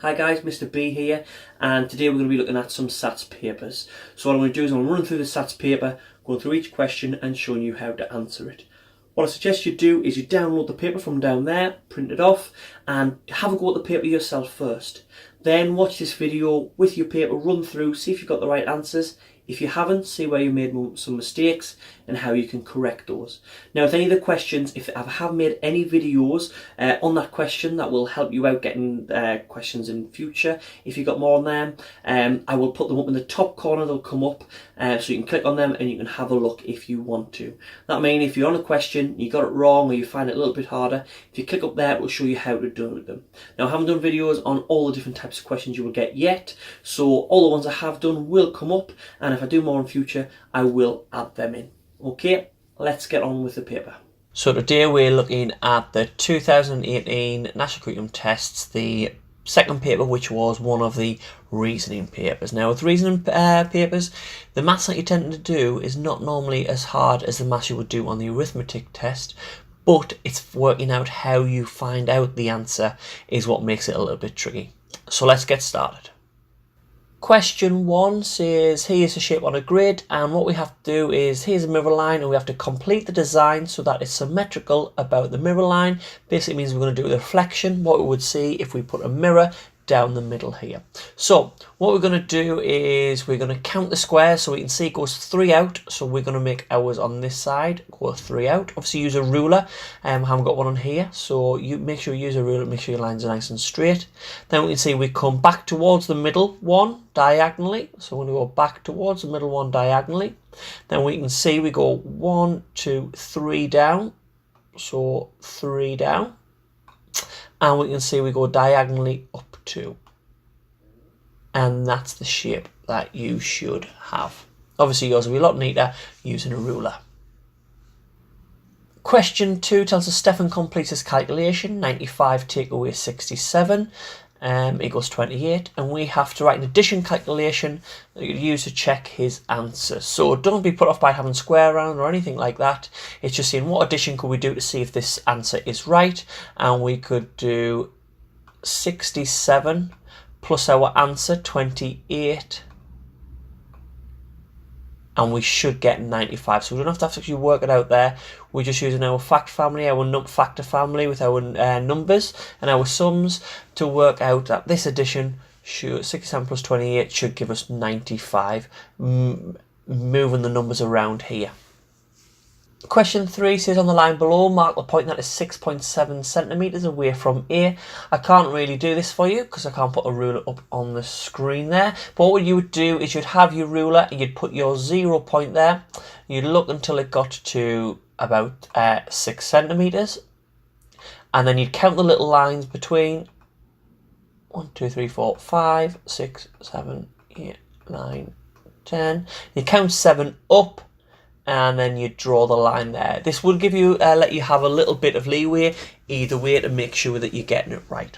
Hi guys, Mr. B here, and today we're going to be looking at some SATS papers. So what I'm going to do is I'm going to run through the SATS paper, going through each question and showing you how to answer it. What I suggest you do is you download the paper from down there, print it off, and have a go at the paper yourself first. Then watch this video with your paper, run through, see if you've got the right answers. If you haven't, see where you made some mistakes and how you can correct those. Now, if any of the questions, if I have made any videos on that question that will help you out getting questions in future, if you've got more on them, I will put them up in the top corner. They'll come up so you can click on them and you can have a look if you want to. That means if you're on a question, you got it wrong or you find it a little bit harder, if you click up there, it will show you how to do them. Now, I haven't done videos on all the different types of questions you will get yet, so all the ones I have done will come up, and if I do more in future, I will add them in. Okay, let's get on with the paper. So today we're looking at the 2018 National Curriculum Tests, the second paper, which was one of the reasoning papers. Now with reasoning papers, the maths that you tend to do is not normally as hard as the maths you would do on the arithmetic test, but it's working out how you find out the answer is what makes it a little bit tricky. So let's get started. Question 1 says, here's a shape on a grid, and what we have to do is, here's a mirror line, and we have to complete the design so that it's symmetrical about the mirror line. Basically means we're going to do the reflection, what we would see if we put a mirror down the middle here. So what we're going to do is we're going to count the squares so we can see it goes 3 out. So we're going to make ours on this side go 3 out. Obviously use a ruler. I haven't got one on here, so you make sure you use a ruler, make sure your lines are nice and straight. Then we can see we come back towards the middle one diagonally. So we're going to go back towards the middle one diagonally. Then we can see we go 1, 2, 3 down. So 3 down. And we can see we go diagonally up 2, and that's the shape that you should have. Obviously yours will be a lot neater using a ruler. Question 2 tells us Stefan completes his calculation, 95 take away 67 equals 28, and we have to write an addition calculation that you use to check his answer. So don't be put off by having square round or anything like that. It's just seeing what addition could we do to see if this answer is right, and we could do 67 plus our answer 28, and we should get 95. So we don't have to actually work it out there. We're just using our fact family, our factor family with our numbers and our sums to work out that this addition, 67 plus 28, should give us 95, moving the numbers around here. Question 3 says on the line below, mark the point that is 6.7 centimetres away from A. I can't really do this for you because I can't put a ruler up on the screen there. But what you would do is you'd have your ruler and you'd put your 0 point there. You'd look until it got to about 6 centimetres. And then you'd count the little lines between 1, 2, 3, 4, 5, 6, 7, 8, 9, 10. You count 7 up, and then you draw the line there. This will give you let you have a little bit of leeway either way to make sure that you're getting it right.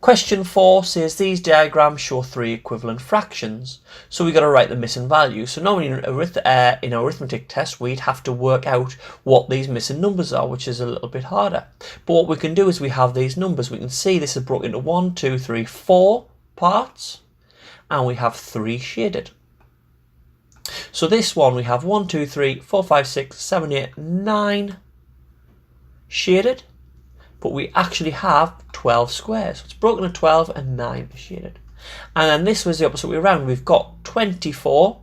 Question 4 says these diagrams show 3 equivalent fractions, so we've got to write the missing values. So normally in an arithmetic test we'd have to work out what these missing numbers are, which is a little bit harder. But what we can do is we have these numbers. We can see this is broken into 1, 2, 3, 4 parts, and we have 3 shaded. So this one we have 1, 2, 3, 4, 5, 6, 7, 8, 9 shaded, but we actually have 12 squares. So it's broken into 12 and 9 shaded. And then this was the opposite way around. We've got 24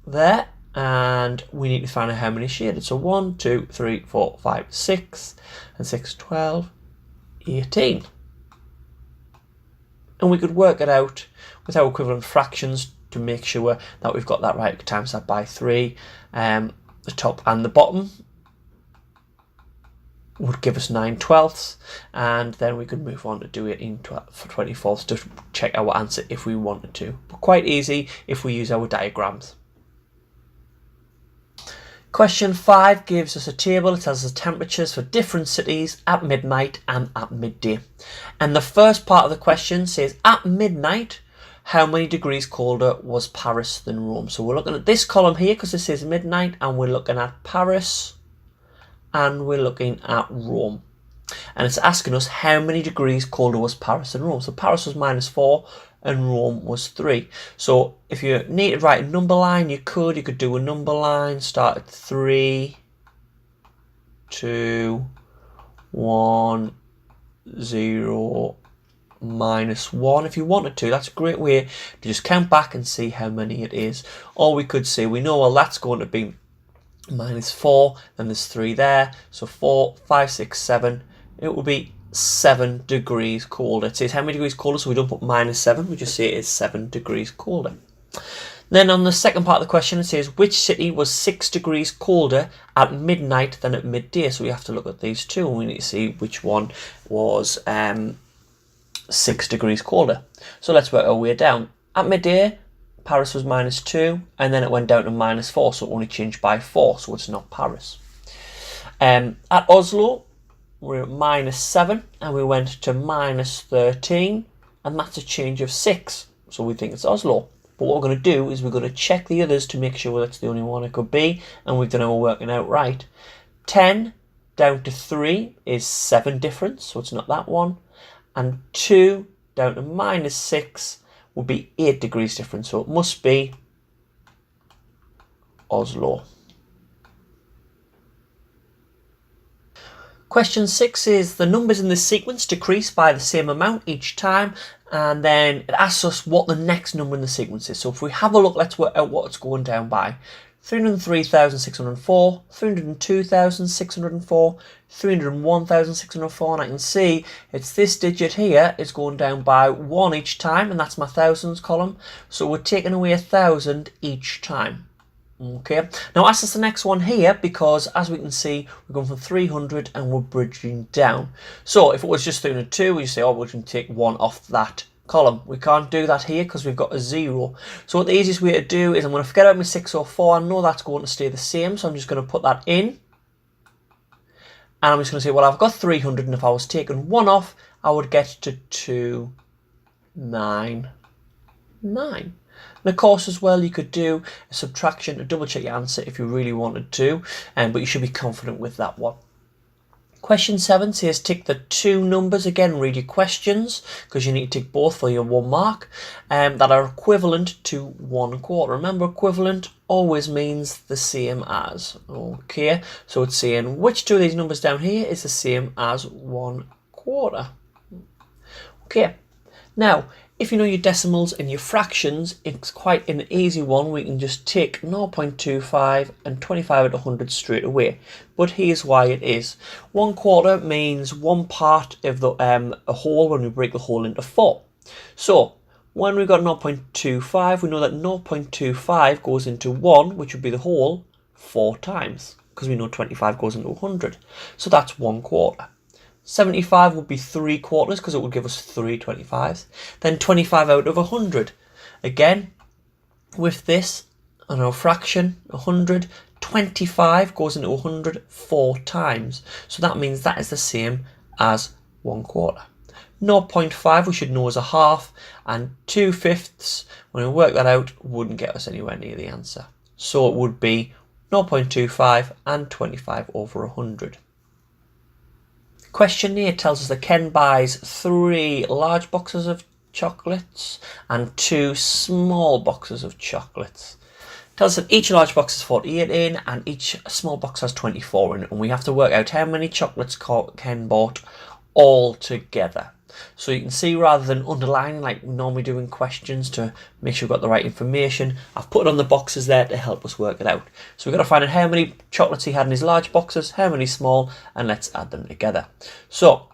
there, and we need to find out how many shaded. So 1, 2, 3, 4, 5, 6, and 6, 12, 18. And we could work it out with our equivalent fractions to make sure that we've got that right. Times that by 3. The top and the bottom would give us 9/12, and then we could move on to do it in 24ths to check our answer if we wanted to. But quite easy if we use our diagrams. Question 5 gives us a table. It tells us the temperatures for different cities at midnight and at midday. And the first part of the question says at midnight, how many degrees colder was Paris than Rome? So we're looking at this column here because this is midnight, and we're looking at Paris and we're looking at Rome. And it's asking us how many degrees colder was Paris than Rome. So Paris was -4 and Rome was 3. So if you need to write a number line, you could do a number line, start at 3, 2, 1, 0, -1 if you wanted to. That's a great way to just count back and see how many it is. Or we could say, we know, well, that's going to be -4, then there's 3 there, so 4, 5, 6, 7, it will be 7 degrees colder. It says how many degrees colder, so we don't put -7, we just say it is 7 degrees colder. Then on the second part of the question, it says which city was 6 degrees colder at midnight than at midday. So we have to look at these two, and we need to see which one was 6 degrees colder. So let's work our way down. At midday, Paris was -2, and then it went down to -4, so it only changed by 4, so it's not Paris. At Oslo, we're at -7, and we went to -13, and that's a change of 6, so we think it's Oslo. But what we're going to do is we're going to check the others to make sure that's the only one it could be, and we've done our working out right. 10 down to 3 is 7 difference, so it's not that one, and 2 down to -6 would be 8 degrees difference, so it must be Oslo. Question 6 is the numbers in this sequence decrease by the same amount each time, and then it asks us what the next number in the sequence is. So if we have a look, let's work out what it's going down by. 303,604, 302,604, 301,604, and I can see it's this digit here is going down by 1 each time, and that's my thousands column, so we're taking away 1,000 each time. Okay, now ask us the next one here, because as we can see, we're going from 300 and we're bridging down. So if it was just 302, we say, oh, we can take 1 off that column. We can't do that here because we've got a 0. So what the easiest way to do is I'm going to forget about my 604. I know that's going to stay the same, so I'm just going to put that in. And I'm just going to say, well, I've got 300, and if I was taking 1 off, I would get to 299. And of course, as well, you could do a subtraction to double check your answer if you really wanted to, but you should be confident with that one. Question 7 says tick the 2 numbers. Again, read your questions, because you need to tick both for your 1 mark, that are equivalent to 1/4. Remember, equivalent always means the same as. Okay, so it's saying which 2 of these numbers down here is the same as 1/4. Okay, now if you know your decimals and your fractions, it's quite an easy one. We can just take 0.25 and 25 out of 100 straight away. But here's why it is. 1/4 means 1 part of the a whole when we break the whole into 4. So when we've got 0.25, we know that 0.25 goes into 1, which would be the whole, 4 times, because we know 25 goes into 100. So that's 1/4. 75 would be 3/4, because it would give us 3 25s. Then 25 out of 100. Again, with this, on our fraction, 100, 25 goes into 100 4 times. So that means that is the same as 1/4. 0.5 we should know is a half, and 2/5, when we work that out, wouldn't get us anywhere near the answer. So it would be 0.25 and 25 over 100. Question here tells us that Ken buys 3 large boxes of chocolates and 2 small boxes of chocolates. It tells us that each large box has 48 in and each small box has 24 in, and we have to work out how many chocolates Ken bought all together. So you can see, rather than underlining like we normally do in questions to make sure we've got the right information, I've put it on the boxes there to help us work it out. So we've got to find out how many chocolates he had in his large boxes, how many small, and let's add them together. So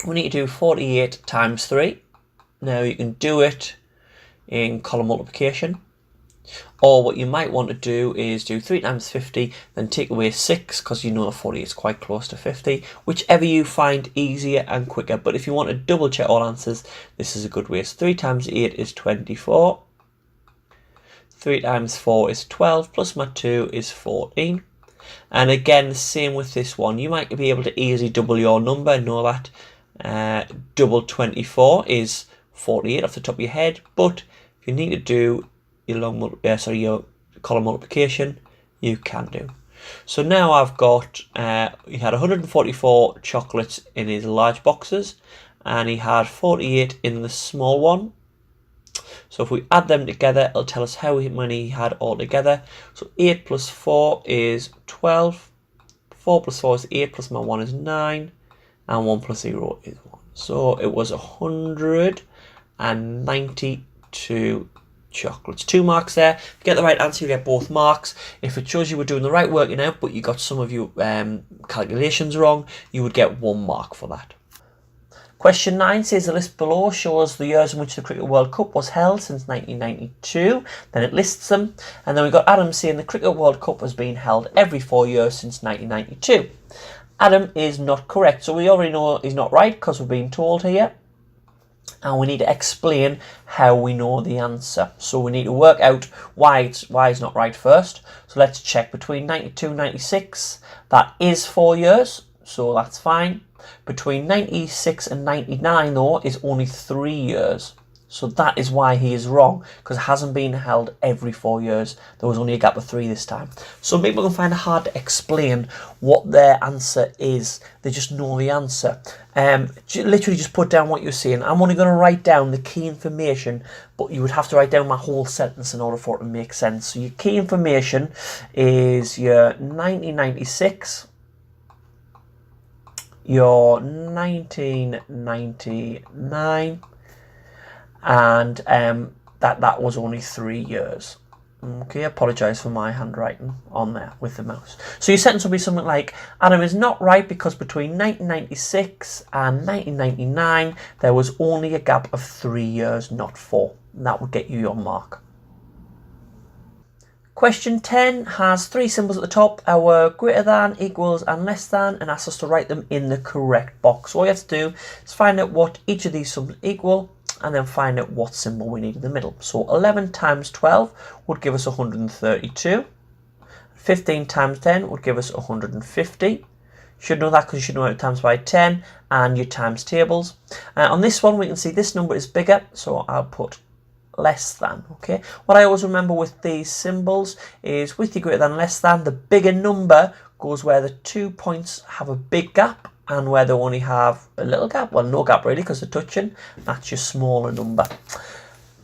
we need to do 48 times 3. Now you can do it in column multiplication, or what you might want to do is do 3 times 50, then take away 6, because you know that 48 is quite close to 50, whichever you find easier and quicker. But if you want to double check all answers, this is a good way. So 3 times 8 is 24, 3 times 4 is 12, plus my 2 is 14. And again, the same with this one. You might be able to easily double your number, know that double 24 is 48 off the top of your head, but if you need to do your column multiplication, you can do. So now I've got, he had 144 chocolates in his large boxes, and he had 48 in the small one. So if we add them together, it'll tell us how many he had altogether. So 8 plus 4 is 12. 4 plus 4 is 8, plus my 1 is 9. And 1 plus 0 is 1. So it was 192 chocolates. 2 marks there. If you get the right answer, you get both marks. If it shows you were doing the right working out, but you got some of your calculations wrong, you would get 1 mark for that. Question 9 says the list below shows the years in which the Cricket World Cup was held since 1992. Then it lists them. And then we've got Adam saying the Cricket World Cup has been held every 4 years since 1992. Adam is not correct. So we already know he's not right because we're being told here. And we need to explain how we know the answer. So we need to work out why it's not right first. So let's check between 92 and 96. That is 4 years, so that's fine. Between 96 and 99 though is only 3 years. So that is why he is wrong, because it hasn't been held every 4 years. There was only a gap of 3 this time. Some people can find it hard to explain what their answer is. They just know the answer. Literally just put down what you're saying. I'm only going to write down the key information, but you would have to write down my whole sentence in order for it to make sense. So your key information is your 1996, your 1999, and that was only 3 years. Okay, I apologise for my handwriting on there with the mouse. So your sentence will be something like, Adam is not right because between 1996 and 1999 there was only a gap of 3 years, not 4. And that would get you your mark. Question 10 has 3 symbols at the top, our greater than, equals and less than, and asks us to write them in the correct box. So all you have to do is find out what each of these symbols equal and then find out what symbol we need in the middle. So 11 times 12 would give us 132. 15 times 10 would give us 150. You should know that because you should know how to times by 10 and your times tables. On this one we can see this number is bigger, so I'll put less than. Okay, what I always remember with these symbols is with your greater than, less than, the bigger number goes where the 2 points have a big gap, and where they only have a little gap, well, no gap really because they're touching, that's your smaller number.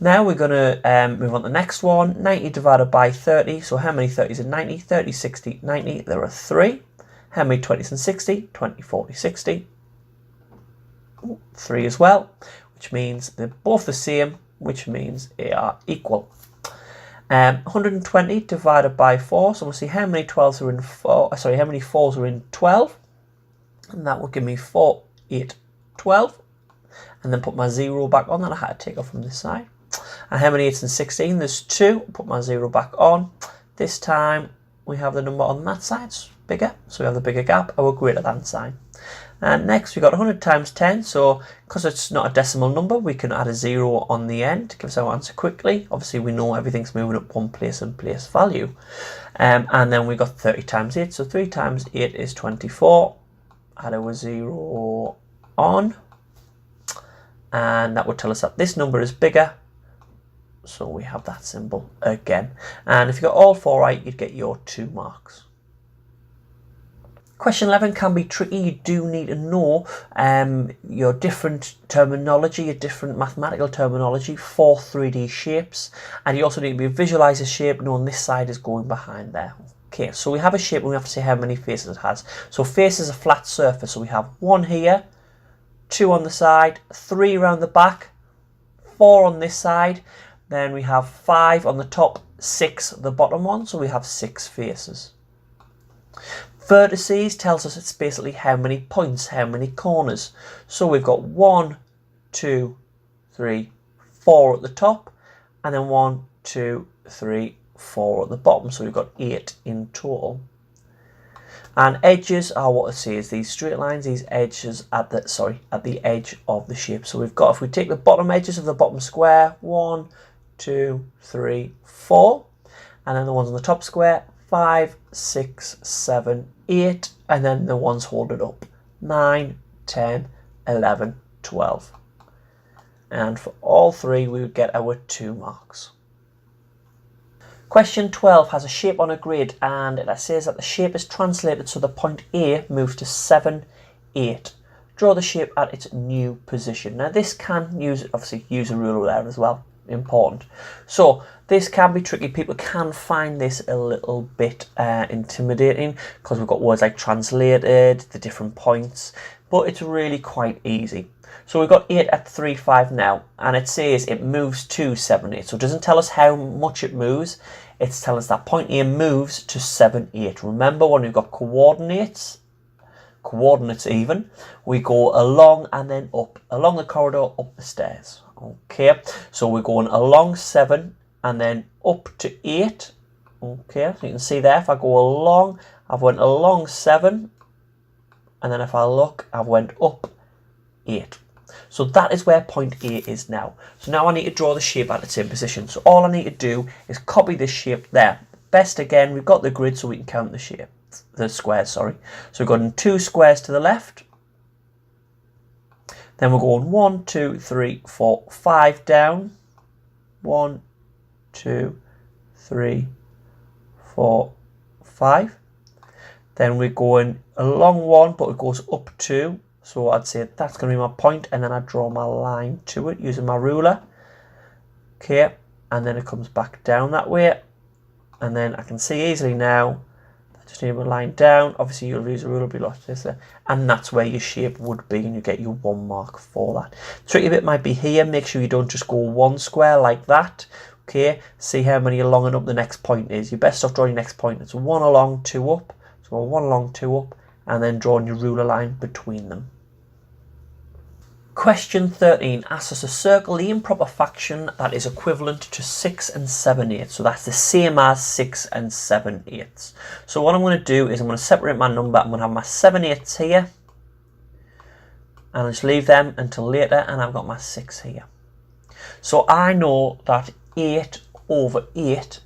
Now we're going to move on to the next one. 90 divided by 30. So how many 30s in 90? 30, 60, 90. There are 3. How many 20s in 60? 20, 40, 60. 3 as well, which means they're both the same, which means they are equal. 120 divided by 4. So we'll see how many 12s are in 4. Sorry, how many 4s are in 12. And that will give me 4, 8, 12. And then put my 0 back on that I had to take off from this side. And how many 8s in 16? There's 2. Put my 0 back on. This time we have the number on that side, it's bigger. So we have the bigger gap, our greater than sign. And next we got 100 times 10. So because it's not a decimal number, we can add a 0 on the end to give us our answer quickly. Obviously we know everything's moving up one place and place value. And then we got 30 times 8. So 3 times 8 is 24. Add our 0 on, and that would tell us that this number is bigger, so we have that symbol again. And if you got all 4 right, you'd get your 2 marks. Question 11 can be tricky. You do need to know your different terminology, your different mathematical terminology for 3D shapes, and you also need to visualize a shape knowing this side is going behind there. Okay, so we have a shape and we have to see how many faces it has. So face is a flat surface, so we have 1 here, 2 on the side, 3 around the back, 4 on this side, then we have 5 on the top, 6 the bottom one, so we have 6 faces. Vertices tells us it's basically how many points, how many corners. So we've got 1, 2, 3, 4 at the top, and then 1, 2, 3, 4 at the bottom, so we've got 8 in total. And edges are what I say is these straight lines, these edges at the edge of the shape. So we've got, if we take the bottom edges of the bottom square, 1, 2, 3, 4, and then the ones on the top square, 5, 6, 7, 8, and then the ones holding up, 9, 10, 11, 12. And for all 3 we would get our 2 marks. Question 12 has a shape on a grid, and it says that the shape is translated so the point A moves to 7, 8. Draw the shape at its new position. Now this can obviously use a ruler there as well, important. So this can be tricky. People can find this a little bit intimidating because we've got words like translated, the different points, but it's really quite easy. So we've got 8 at 3, 5 now, and it says it moves to 7, 8. So it doesn't tell us how much it moves. It's telling us that point A moves to 7, 8. Remember, when we've got coordinates even, we go along and then up, along the corridor, up the stairs. Okay, so we're going along 7 and then up to 8. Okay, so you can see there, if I go along, I've went along 7, and then if I look, I've went up 8. So that is where point A is now. So now I need to draw the shape at its same position. So all I need to do is copy this shape there. Best again, we've got the grid so we can count the squares, sorry. So we've got 2 squares to the left. Then we're going 1, 2, 3, 4, 5 down. 1, 2, 3, 4, 5. Then we're going along 1, but it goes up 2. So I'd say that's going to be my point, and then I draw my line to it using my ruler. Okay, and then it comes back down that way. And then I can see easily now, I just need a line down. Obviously you'll use a ruler, be lost this there. And that's where your shape would be, and you get your 1 mark for that. Tricky bit might be here. Make sure you don't just go 1 square like that. Okay, see how many along and up the next point is. You're best off drawing your next point. It's 1 along, 2 up. So 1 along, 2 up, and then drawing your ruler line between them. Question 13 asks us to circle the improper fraction that is equivalent to 6 and 7/8. So that's the same as 6 and 7/8. So what I'm going to do is I'm going to separate my number. I'm going to have my 7/8 here, and I'll just leave them until later, and I've got my 6 here. So I know that 8 over 8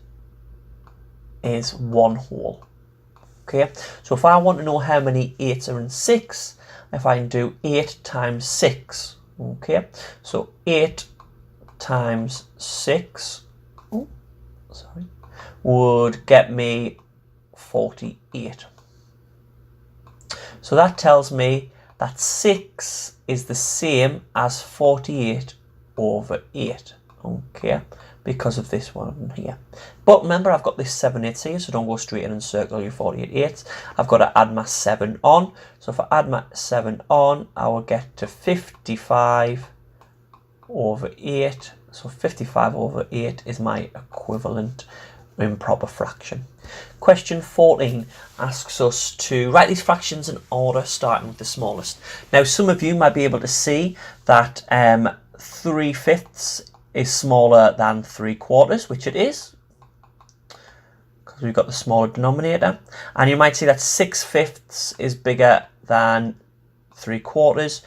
is 1 whole. Okay, so if I want to know how many 8s are in 6, if I can do 8 times 6, okay, so 8 times 6, would get me 48. So that tells me that 6 is the same as 48 over 8, okay, because of this one here. But remember, I've got this 7/8 here, so don't go straight in and circle your 48/8. I've got to add my 7 on. So if I add my 7 on, I will get to 55 over 8. So 55 over 8 is my equivalent improper fraction. Question 14 asks us to write these fractions in order, starting with the smallest. Now, some of you might be able to see that 3/5 is smaller than 3/4, which it is, because we've got the smaller denominator. And you might see that 6/5 is bigger than 3/4,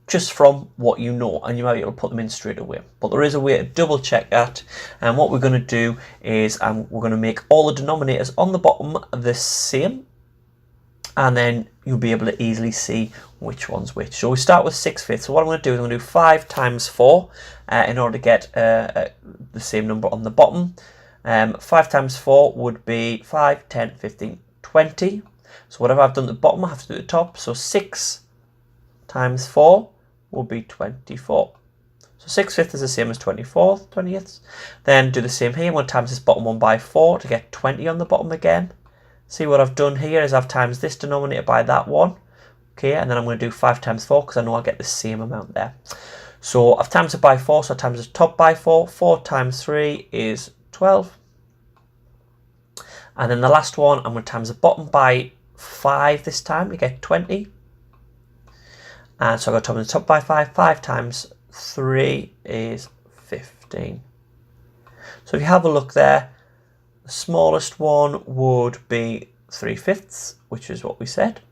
just from what you know, and you might be able to put them in straight away. But there is a way to double check that, and what we're going to do is we're going to make all the denominators on the bottom the same, and then you'll be able to easily see which one's which. So we start with 6/5. So what I'm going to do is I'm going to do 5 times 4 in order to get the same number on the bottom. 5 times 4 would be 5, 10, 15, 20. So whatever I've done at the bottom, I have to do at the top. So 6 times 4 will be 24. So 6/5 is the same as 24, 20th. Then do the same here. I'm going to times this bottom one by 4 to get 20 on the bottom again. See what I've done here is I've times this denominator by that one. Okay, and then I'm going to do 5 times 4 because I know I'll get the same amount there. So I've times it by 4, so I times the top by 4. 4 times 3 is 12. And then the last one, I'm going to times the bottom by 5 this time to get 20. And so I've got to top by 5. 5 times 3 is 15. So if you have a look there, the smallest one would be 3/5, which is what we said.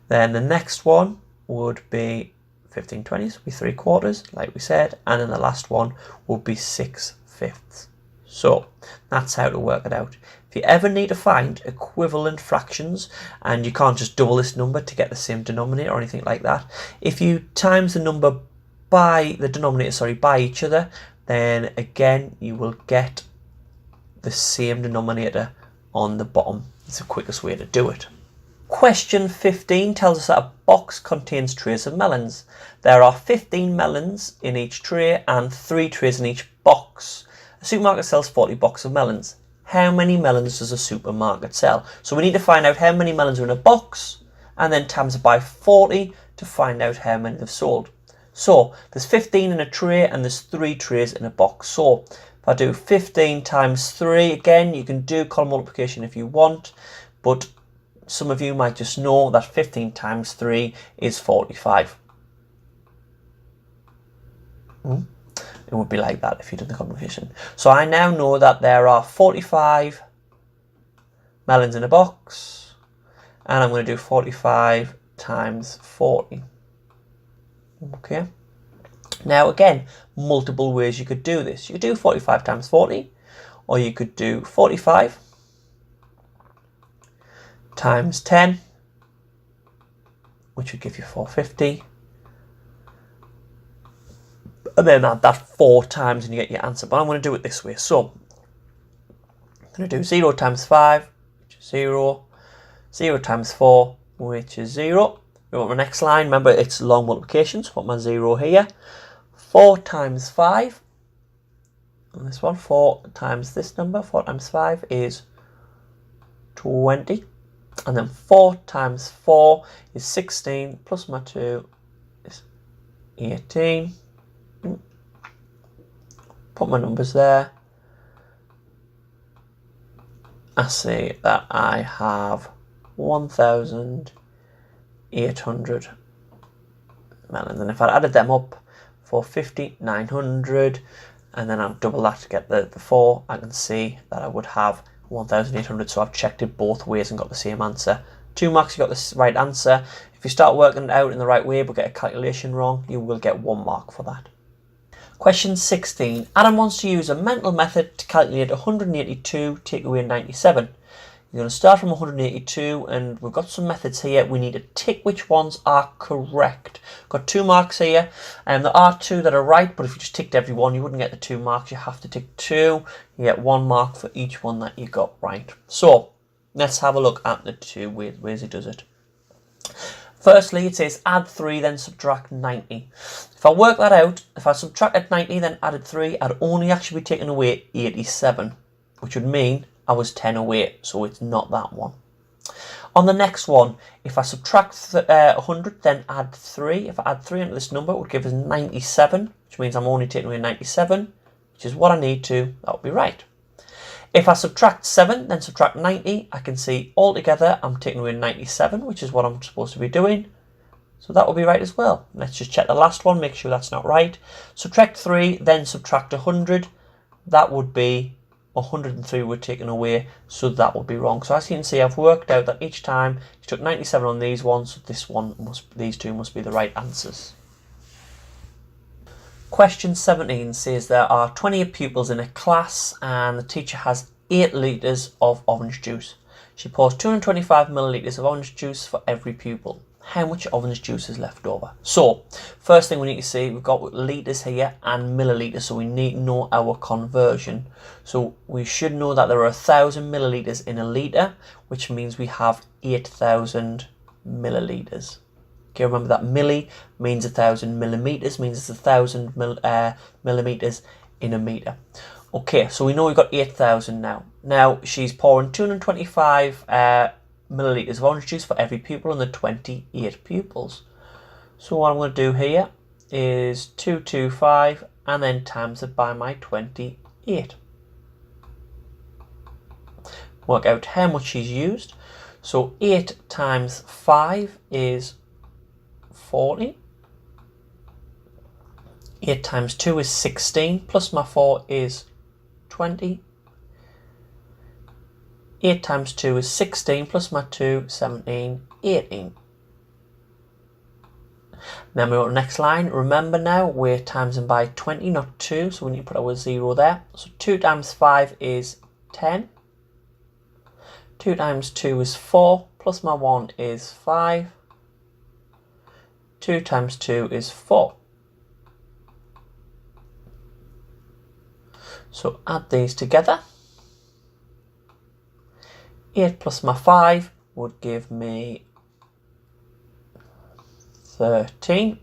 Then the next one would be 15/20, so be 3/4, like we said. And then the last one would be 6/5. So that's how to work it out. If you ever need to find equivalent fractions and you can't just double this number to get the same denominator or anything like that, if you times the number by the denominator, by each other, then again you will get the same denominator on the bottom. It's the quickest way to do it. Question 15 tells us that a box contains trays of melons. There are 15 melons in each tray and 3 trays in each box. A supermarket sells 40 boxes of melons. How many melons does a supermarket sell? So we need to find out how many melons are in a box and then times it by 40 to find out how many they've sold. So there's 15 in a tray and there's 3 trays in a box. So if I do 15 times 3, again, you can do column multiplication if you want, but some of you might just know that 15 times 3 is 45. It would be like that if you did the complication. So I now know that there are 45 melons in a box, and I'm going to do 45 times 40. Okay. Now again, multiple ways you could do this. You could do 45 times 40, or you could do 45 times 10, which would give you 450. And then add that 4 times and you get your answer. But I'm going to do it this way. So I'm going to do 0 times 5, which is 0. 0 times 4, which is 0. We want my next line. Remember, it's long multiplication, so I put my 0 here. 4 times 5. And this one, 4 times this number, 4 times 5 is 20. And then 4 times 4 is 16, plus my 2 is 18. Put my numbers there. I see that I have 1,800 melons. And if I added them up for 5,900, and then I've double that to get the 4, I can see that I would have 1,800. So I've checked it both ways and got the same answer. 2 marks, you got the right answer. If you start working it out in the right way but get a calculation wrong, you will get 1 mark for that. Question 16. Adam wants to use a mental method to calculate 182, take away 97. You're going to start from 182, and we've got some methods here. We need to tick which ones are correct. Got 2 marks here, and there are 2 that are right, but if you just ticked every one, you wouldn't get the 2 marks. You have to tick 2. You get 1 mark for each one that you got right. So let's have a look at the 2 ways it does it. Firstly, it says add 3, then subtract 90. If I work that out, if I subtracted 90, then added 3, I'd only actually be taking away 87, which would mean I was 10 away, so it's not that one. On the next one, if I subtract 100, then add 3. If I add 3 into this number, it would give us 97, which means I'm only taking away 97, which is what I need to. That would be right. If I subtract 7, then subtract 90, I can see altogether I'm taking away 97, which is what I'm supposed to be doing. So that will be right as well. Let's just check the last one, make sure that's not right. Subtract 3, then subtract 100. That would be 103 we're taken away, so that would be wrong. So as you can see, I've worked out that each time you took 97 on these ones, so these 2 must be the right answers. Question 17 says there are 20 pupils in a class and the teacher has 8 litres of orange juice. She pours 225 millilitres of orange juice for every pupil. How much orange juice is left over? So, first thing we need to see, we've got litres here and millilitres, so we need to know our conversion. So we should know that there are 1,000 millilitres in a litre, which means we have 8,000 millilitres. Okay, remember that milli means 1,000 millimetres, means it's 1,000 millimetres in a metre. Okay, so we know we've got 8,000 now. Now, she's pouring 225 millilitres of orange juice for every pupil, and the 28 pupils. So what I'm going to do here is 225 and then times it by my 28. Work out how much she's used. So 8 times 5 is 40. 8 times 2 is 16, plus my 4 is 20. 8 times 2 is 16, plus my 2, 17, 18. Then we go to the next line. Remember now, we're timesing by 20, not 2, so we need to put our 0 there. So 2 times 5 is 10. 2 times 2 is 4, plus my 1 is 5. 2 times 2 is 4. So add these together. 8 plus my 5 would give me 13.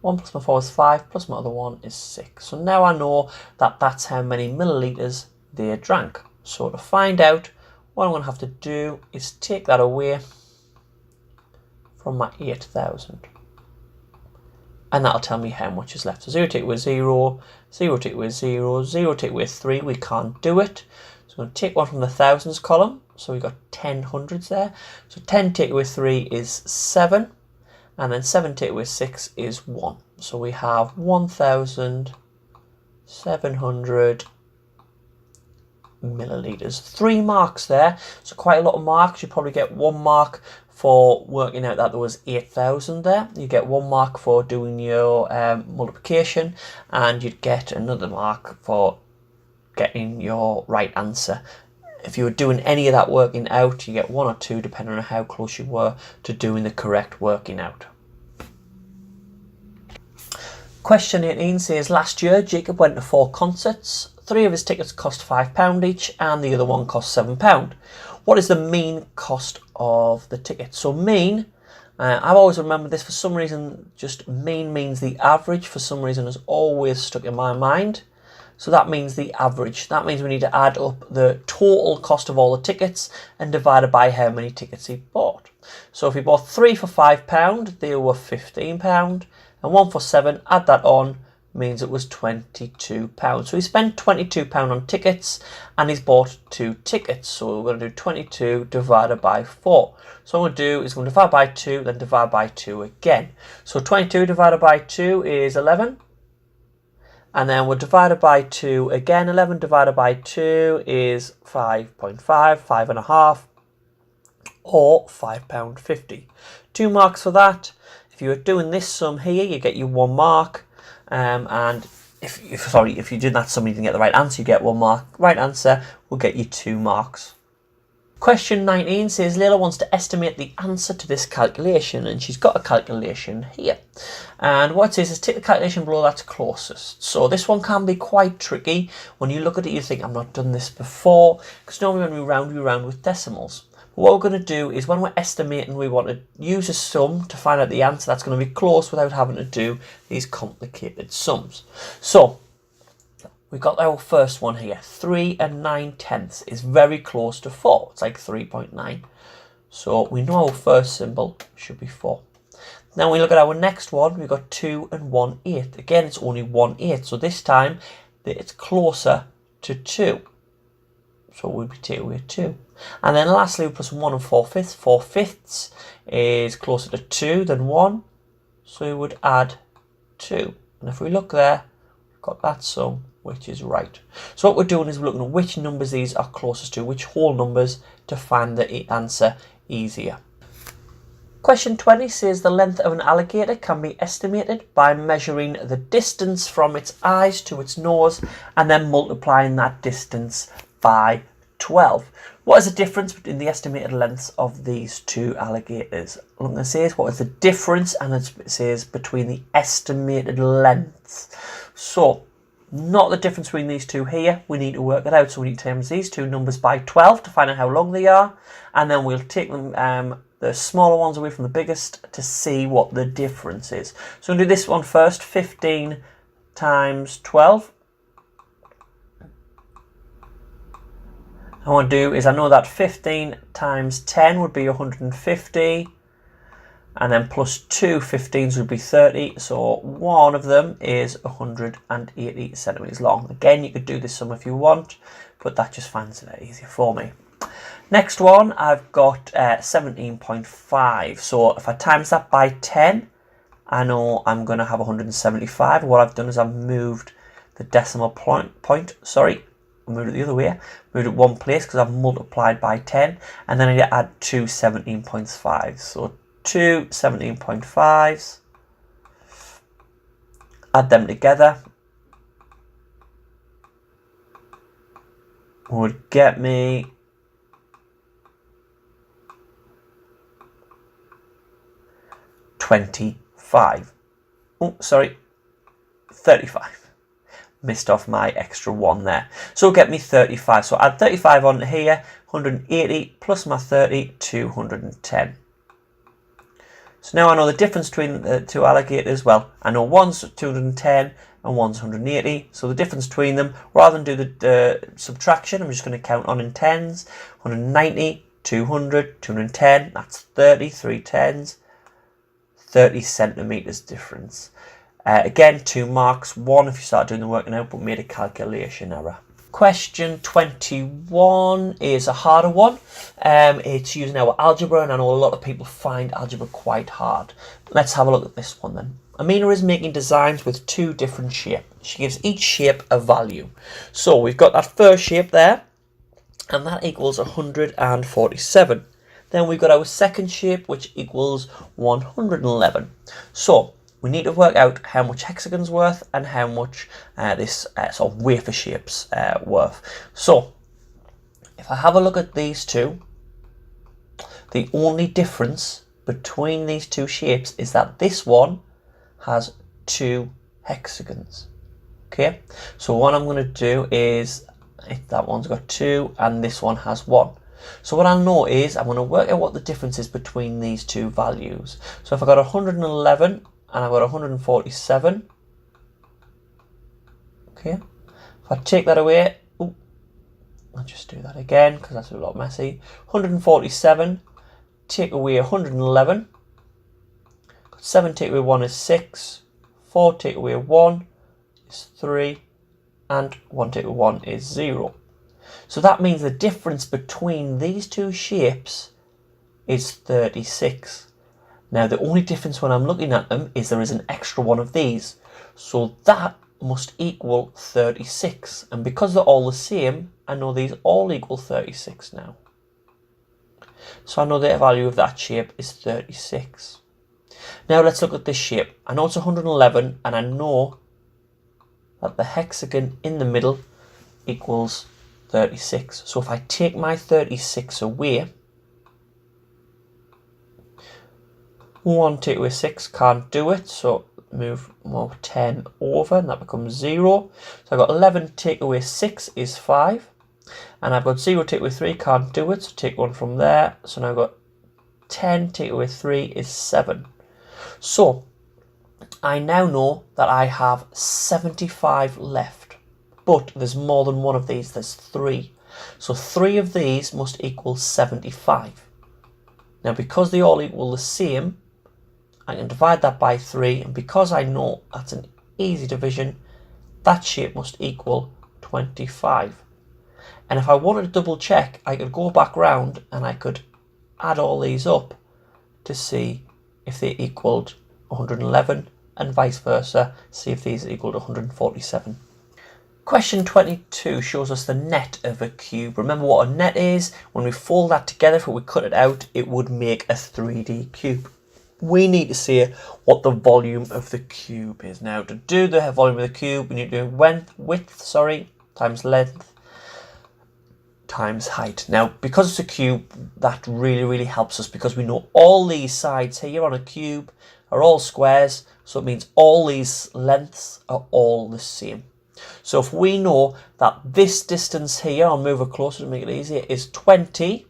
1 plus my 4 is 5, plus my other one is 6. So now I know that that's how many millilitres they drank. So to find out, what I'm going to have to do is take that away from my 8,000. And that'll tell me how much is left. So 0 take away 0, 0 take away 0, 0 take away 3, we can't do it. So I'm going to take one from the thousands column. So we've got 10 hundreds there. So 10 take away 3 is 7. And then 7 take away 6 is 1. So we have 1,700 millilitres. 3 marks there. So quite a lot of marks. You probably get 1 mark for working out that there was 8,000 there. You get 1 mark for doing your multiplication. And you'd get another mark for getting your right answer. If you were doing any of that working out, you get 1 or 2 depending on how close you were to doing the correct working out. Question 18 says, last year Jacob went to 4 concerts. 3 of his tickets cost £5 each and the other one cost £7. What is the mean cost of the ticket? So mean, I've always remembered this for some reason, just mean means the average for some reason has always stuck in my mind. So that means the average. That means we need to add up the total cost of all the tickets and divide it by how many tickets he bought. So if he bought 3 for £5, they were £15, and 1 for 7, add that on, means it was £22. So he spent £22 on tickets and he's bought 2 tickets. So we're going to do 22 divided by 4. So what I'm going to do is I'm going to divide by 2, then divide by 2 again. So 22 divided by 2 is 11. And then we'll divide it by 2 again. 11 divided by 2 is 5.5, 5.5, or £5.50. 2 marks for that. If you were doing this sum here, you get you 1 mark. And if you did that sum and you didn't get the right answer, you get 1 mark. Right answer will get you 2 marks. Question 19 says Layla wants to estimate the answer to this calculation, and she's got a calculation here. And what it says is take the calculation below that's closest. So this one can be quite tricky. When you look at it, you think, I've not done this before, because normally when we round with decimals. But what we're going to do is when we're estimating, we want to use a sum to find out the answer that's going to be close without having to do these complicated sums. So we've got our first one here. 3 9/10 is very close to 4. It's like 3.9. So we know our first symbol should be 4. Now we look at our next one. We've got 2 1/8. Again, it's only 1/8. So this time it's closer to 2. So we'll be taking away 2. And then lastly, we plus 1 4/5. 4/5 is closer to 2 than 1. So we would add 2. And if we look there, we've got that sum, which is right. So what we're doing is we're looking at which numbers these are closest to, which whole numbers, to find the answer easier. Question 20 says the length of an alligator can be estimated by measuring the distance from its eyes to its nose and then multiplying that distance by 12. What is the difference between the estimated lengths of these 2 alligators? Look, it says what is the difference, and it says between the estimated lengths. So not the difference between these 2 here. We need to work it out. So we need to times these 2 numbers by 12 to find out how long they are. And then we'll take them, the smaller ones away from the biggest to see what the difference is. So we'll do this one first. 15 times 12. What I want to do is I know that 15 times 10 would be 150. And then plus 2 15s would be 30, so one of them is 180 centimetres long. Again, you could do this sum if you want, but that just finds it easier for me. Next one, I've got 17.5. So if I times that by 10, I know I'm going to have 175. What I've done is I've moved the decimal point. I moved it the other way. Moved it one place because I've multiplied by 10, and then I need to add 2 17.5s. So 2 17.5s, add them together, would get me 25. Oh, sorry, 35. missed off my extra 1 there. So it'll get me 35. So add 35 on here, 180 plus my 30, 210. So now I know the difference between the two alligators. Well, I know one's 210 and one's 180. So the difference between them, rather than do the subtraction, I'm just going to count on in tens. 190, 200, 210, that's 30, 3 tens, 30 centimetres difference. Again, 2 marks, 1 if you start doing the working out, but made a calculation error. Question 21 is a harder one. It's using our algebra, and I know a lot of people find algebra quite hard. Let's have a look at this one then. Amina is making designs with 2 different shapes. She gives each shape a value. So we've got that first shape there, and that equals 147. Then we've got our second shape, which equals 111. So we need to work out how much hexagon's worth and how much this sort of wafer shape's worth. So if I have a look at these two, the only difference between these 2 shapes is that this one has 2 hexagons. Okay, so what I'm going to do is, if that one's got 2 and this one has 1. So what I'll know is I'm going to work out what the difference is between these 2 values. So if I got 111 and I've got 147, okay, if I take that away, I'll just do that again because that's a lot messy. 147, take away 111, 7 take away 1 is 6, 4 take away 1 is 3, and 1 take away 1 is 0. So that means the difference between these 2 shapes is 36. Now the only difference when I'm looking at them is there is an extra one of these. So that must equal 36. And because they're all the same, I know these all equal 36 now. So I know the value of that shape is 36. Now let's look at this shape. I know it's 111 and I know that the hexagon in the middle equals 36. So if I take my 36 away, 1 take away 6 can't do it, so move more 10 over and that becomes 0. So I've got 11 take away 6 is 5, and I've got 0 take away 3, can't do it, so take 1 from there. So now I've got 10 take away 3 is 7. So I now know that I have 75 left, but there's more than one of these, there's 3. So 3 of these must equal 75. Now because they all equal the same, I can divide that by 3, and because I know that's an easy division, that shape must equal 25. And if I wanted to double check, I could go back round and I could add all these up to see if they equaled 111 and vice versa, see if these equaled 147. Question 22 shows us the net of a cube. Remember what a net is? When we fold that together, if we cut it out, it would make a 3D cube. We need to see what the volume of the cube is. Now to do the volume of the cube, we need to do width times length times height. Now because it's a cube, that really helps us because we know all these sides here on a cube are all squares, so it means all these lengths are all the same. So if we know that this distance here, I'll move it closer to make it easier, is 20,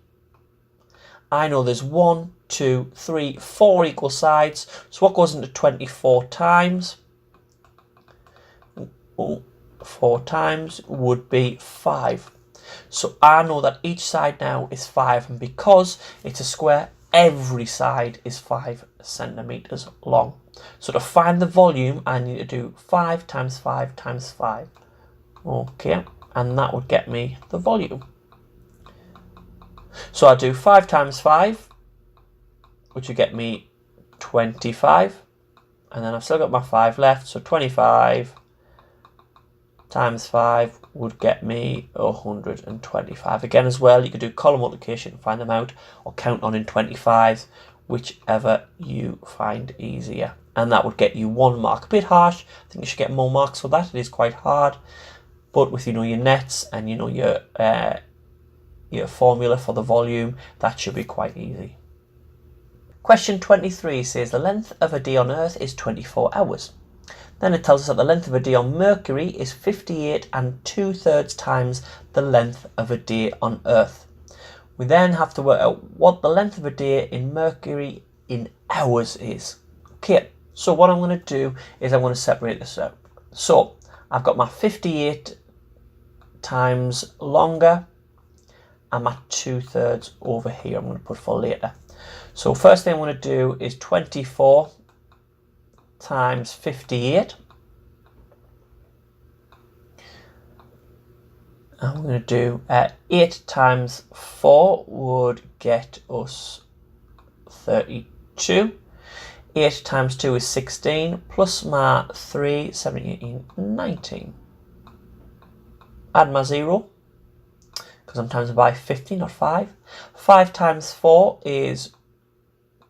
I know there's 1, 2, 3, 4 equal sides. So what goes into 24 times? 4 times would be 5. So I know that each side now is 5, and because it's a square, every side is 5 centimeters long. So to find the volume, I need to do 5 times 5 times 5. Okay, and that would get me the volume. So I do 5 times 5, which would get me 25, and then I've still got my 5 left, so 25 times 5 would get me 125. Again as well, you could do column multiplication and find them out, or count on in 25, whichever you find easier. And that would get you 1 mark. A bit harsh, I think you should get more marks for that, it is quite hard. But with your nets and your formula for the volume, that should be quite easy. Question 23 says the length of a day on Earth is 24 hours. Then it tells us that the length of a day on Mercury is 58 2/3 times the length of a day on Earth. We then have to work out what the length of a day in Mercury in hours is. Okay, so what I'm going to do is I'm going to separate this out. So I've got my 58 times longer and my 2/3 over here. I'm going to put for later. So first thing I'm going to do is 24 times 58. And we're going to do 8 times 4 would get us 32. 8 times 2 is 16, plus my 3, 17, 18, 19. Add my 0, because I'm times by 50, not 5. 5 times 4 is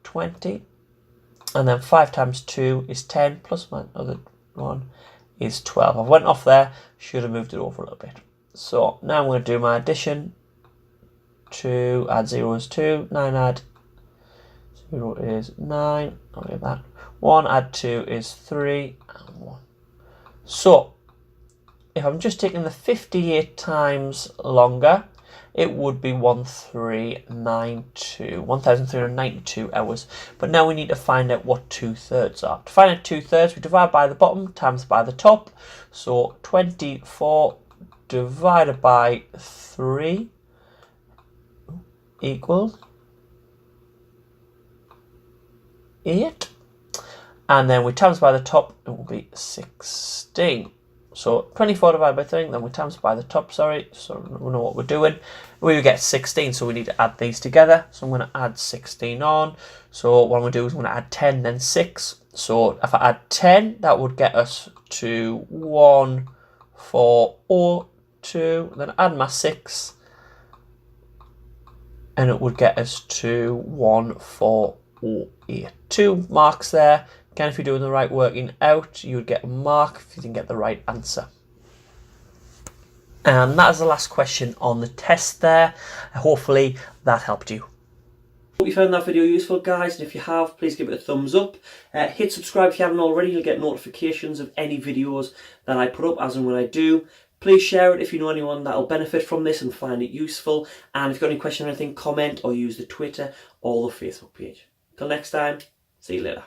20. And then 5 times 2 is 10, plus my other one is 12. I went off there, should have moved it over a little bit. So now I'm going to do my addition. 2 add 0 is 2, 9 add 0 is 9, I'll get that. 1 add 2 is 3, and 1. So if I'm just taking the 58 times longer, it would be 1392 hours. But now we need to find out what 2/3 are. To find out 2/3, we divide by the bottom times by the top. So 24 divided by 3 equals 8. And then we times by the top, it will be 16. So 24 divided by 3, then we times by the top, so we know what we're doing. We get 16, so we need to add these together. So I'm going to add 16 on. So what I'm going to do is I'm going to add 10, then 6. So if I add 10, that would get us to 1402. Then add my 6, and it would get us to 1408. 2 marks there. Again, if you're doing the right working out, you would get a mark if you didn't get the right answer. And that is the last question on the test there. Hopefully that helped you. Hope you found that video useful, guys, and if you have, please give it a thumbs up. Hit subscribe if you haven't already. You'll get notifications of any videos that I put up as and when I do. Please share it if you know anyone that will benefit from this and find it useful. And if you've got any questions or anything, comment or use the Twitter or the Facebook page. Till next time, see you later.